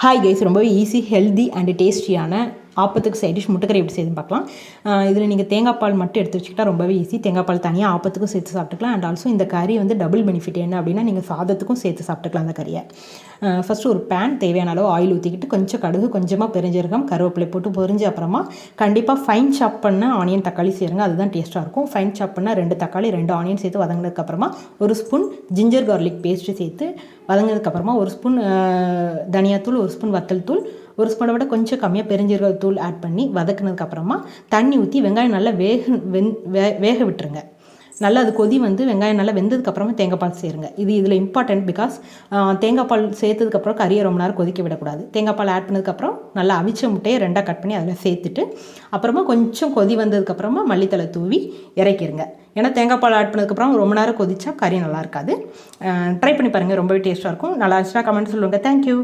Hi guys, ரொம்பவே easy, healthy and டேஸ்டியான ஆப்பத்துக்கு side dish முட்டைக்கறி எப்படி செய்யுதுன்னு பார்க்கலாம். இதில் நீங்கள் தேங்காய் பால் மட்டும் எடுத்து வச்சுக்கிட்டா ரொம்பவே ஈஸி. தேங்காய் பால் தனியாக ஆப்பத்துக்கும் சேர்த்து சாப்பிட்டுக்கலாம். அண்ட் ஆல்சோ இந்த கறி வந்து டபுள் பெனிஃபிட் என்ன அப்படின்னா, நீங்கள் சாதத்துக்கும் சேர்த்து சாப்பிட்டுக்கலாம் அந்த கறியை. ஃபஸ்ட்டு ஒரு பேன் தேவையான அளவு ஆயில் ஊற்றிக்கிட்டு கொஞ்சம் கடுகு, கொஞ்சமாக பெருஞ்சீரகம், கருவேப்பிலை போட்டு பொரிஞ்ச அப்புறமா கண்டிப்பாக ஃபைன் சாப் பண்ண ஆனியன் தக்காளி சேருங்க. அதுதான் டேஸ்ட்டாக இருக்கும். ஃபைன் சாப் பண்ண 2 தக்காளி 2 ஆனியன் சேர்த்து வதங்கினதுக்கப்புறமா ஒரு ஸ்பூன் ஜிஞ்சர் கார்லிக் பேஸ்ட்டு சேர்த்து வதங்கினதுக்கப்புறமா ஒரு ஸ்பூன் தனியாத்தூள், ஒரு ஸ்பூன் வத்தல் தூள், ஒரு ஸ்பூனை விட கொஞ்சம் கம்மியாக பெருஞ்சீரகத்தூள் ஆட் பண்ணி வதக்குனதுக்கப்புறமா தண்ணி ஊற்றி வெங்காயம் நல்லா வேக விட்டுருங்க. நல்லா அது கொதி வந்து வெங்காயம் நல்லா வெந்ததுக்கப்புறமா தேங்காய் பால் சேருங்க. இதில் இம்பார்ட்டன்ட். பிகாஸ் தேங்காய் பால் சேர்த்ததுக்கப்புறம் கறியை ரொம்ப நேரம் கொதிக்க விடக்கூடாது. தேங்காய் பால் ஆட் பண்ணதுக்கப்புறம் நல்லா அவிச்ச முட்டையை 2 கட் பண்ணி அதில் சேர்த்துட்டு அப்புறமா கொஞ்சம் கொதி வந்ததுக்கப்புறமா மல்லித்தலை தூவி இறக்கிடுங்க. ஏன்னா தேங்காய் பால் ஆட் பண்ணதுக்கப்புறம் ரொம்ப நேரம் கொதிச்சா கறி நல்லா இருக்காது. ட்ரை பண்ணி பாருங்கள், ரொம்பவே டேஸ்ட்டாக இருக்கும். நல்லா இருந்துச்சுன்னா கமெண்ட் சொல்லுங்கள். தேங்க்யூ.